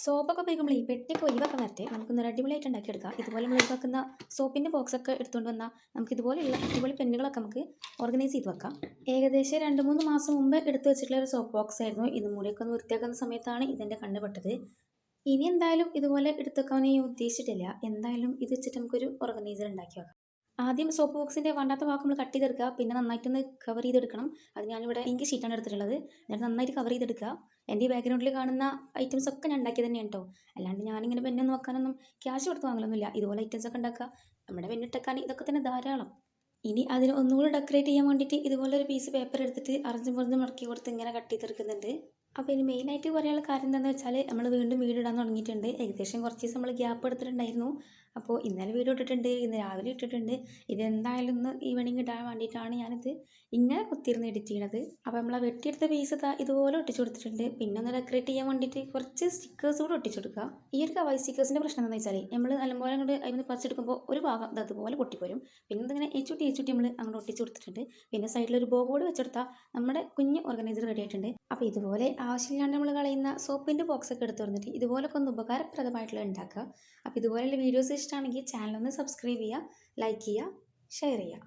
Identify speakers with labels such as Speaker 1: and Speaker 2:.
Speaker 1: സോപ്പൊക്കെ ഉപയോഗിക്കുമ്പോൾ ഈ പെട്ടിയൊക്കെ ഒഴിവാക്കാൻ നേരത്തെ നമുക്കൊന്നൊരു അടിപൊളിയായിട്ട് ഉണ്ടാക്കിയെടുക്കാം. ഇതുപോലെ നമ്മൾ ഒഴിവാക്കുന്ന സോപ്പിൻ്റെ ബോക്സൊക്കെ എടുത്തുകൊണ്ട് വന്നാൽ നമുക്ക് ഇതുപോലെയുള്ള അടിപൊളി പെന്നുകളൊക്കെ നമുക്ക് ഓർഗനൈസ് ചെയ്ത് വെക്കാം. ഏകദേശം 2-3 മാസം മുമ്പ് എടുത്തു വെച്ചിട്ടുള്ള ഒരു സോപ്പ് ബോക്സ് ആയിരുന്നു. ഇത് മൂടിയൊക്കെ ഒന്ന് വൃത്തിയാക്കുന്ന സമയത്താണ് ഇതെൻ്റെ കണ്ണ് പെട്ടത്. ഇനി എന്തായാലും ഇതുപോലെ എടുത്തു വെക്കാൻ ഞാൻ ഉദ്ദേശിച്ചിട്ടില്ല. എന്തായാലും ഇത് വെച്ചിട്ട് നമുക്കൊരു ഓർഗനൈസർ ഉണ്ടാക്കി വെക്കാം. ആദ്യം സോപ്പ് ബോക്സിൻ്റെ വേണ്ടാത്ത ഭാഗം നമ്മൾ കട്ട് ചെയ്തെടുക്കുക. പിന്നെ നന്നായിട്ടൊന്ന് കവർ ചെയ്തെടുക്കണം. അത് ഞാനിവിടെ പിങ്ക് ഷീറ്റാണ് എടുത്തിട്ടുള്ളത്. എന്നിട്ട് നന്നായിട്ട് കവർ ചെയ്തെടുക്കുക. എൻ്റെ ഈ ബാക്ക്ഗ്രൗണ്ടിൽ കാണുന്ന ഐറ്റംസ് ഒക്കെ ഞാൻ ഉണ്ടാക്കിയത് തന്നെയാണ് കേട്ടോ. അല്ലാണ്ട് ഞാനിങ്ങനെ പെന്നൊന്നും വെക്കാനൊന്നും ക്യാഷ് കൊടുത്ത് വാങ്ങലൊന്നുമില്ല. ഇതുപോലെ ഐറ്റംസ് ഒക്കെ ഉണ്ടാക്കുക. നമ്മുടെ പെന്നിട്ടേക്കാൻ ഇതൊക്കെ തന്നെ ധാരാളം. ഇനി അതിന് ഒന്നുകൂടി ഡെക്കറേറ്റ് ചെയ്യാൻ വേണ്ടിയിട്ട് ഇതുപോലെ ഒരു പീസ് പേപ്പർ എടുത്തിട്ട് അറഞ്ചും പുറഞ്ഞും മടക്കി കൊടുത്ത് ഇങ്ങനെ കട്ട് ചെയ്തെടുക്കുന്നുണ്ട്. അപ്പോൾ ഇനി മെയിനായിട്ട് പറയാനുള്ള കാര്യം എന്താണെന്ന് വെച്ചാൽ നമ്മൾ വീണ്ടും വീഡിയോ ഇടാൻ തുടങ്ങിയിട്ടുണ്ട്. ഏകദേശം കുറച്ച് ദിവസം നമ്മൾ ഗ്യാപ്പ് എടുത്തിട്ടുണ്ടായിരുന്നു. അപ്പോൾ ഇന്നലെ വീഡിയോ ഇട്ടിട്ടുണ്ട്, ഇന്ന് രാവിലെ ഇട്ടിട്ടുണ്ട്. ഇതെന്തായാലും ഇന്ന് ഈവനിങ് ഇടാൻ വേണ്ടിയിട്ടാണ് ഞാനിത് ഇങ്ങനെ കുത്തിയിരുന്ന് എഡിറ്റ് ചെയ്യണത്. അപ്പോൾ നമ്മൾ വെട്ടിയെടുത്ത പീസ് ഇതുപോലെ ഒട്ടിച്ചു കൊടുത്തിട്ടുണ്ട്. പിന്നെ ഒന്ന് ഡെക്കറേറ്റ് ചെയ്യാൻ വേണ്ടിയിട്ട് കുറച്ച് സ്റ്റിക്കേഴ്സ് കൂടെ ഒട്ടിച്ചു കൊടുക്കുക. ഈ ഒരു കവായി സ്റ്റിക്കേഴ്സിൻ്റെ പ്രശ്നം എന്താണെന്ന് വെച്ചാൽ നമ്മൾ നല്ലപോലെ അങ്ങോട്ട് അതിന് പറിച്ചെടുക്കുമ്പോൾ ഒരു ഭാഗം അതുപോലെ പൊട്ടിപ്പോരും. പിന്നെ ഇതിങ്ങനെ ഏച്ചുട്ടി നമ്മൾ അങ്ങോട്ട് ഒട്ടിച്ചു കൊടുത്തിട്ടുണ്ട്. പിന്നെ സൈഡിലൊരു ബോ കൂടി വെച്ചെടുത്താൽ നമ്മുടെ കുഞ്ഞ് ഓർഗനൈസർ റെഡി ആയിട്ടുണ്ട്. അപ്പോൾ ഇതുപോലെ ആവശ്യമില്ലാണ്ട് നമ്മൾ കളയുന്ന സോപ്പിൻ്റെ ബോക്സൊക്കെ എടുത്ത് വന്നിട്ട് ഇതുപോലൊക്കെ ഒന്ന് ഉപകാരപ്രദമായിട്ടുള്ള ഉണ്ടാക്കുക. അപ്പോൾ ഇതുപോലെയുള്ള വീഡിയോസ് ഇഷ്ടമാണെങ്കിൽ ചാനലൊന്ന് സബ്സ്ക്രൈബ് ചെയ്യുക, ലൈക്ക് ചെയ്യുക, ഷെയർ ചെയ്യുക.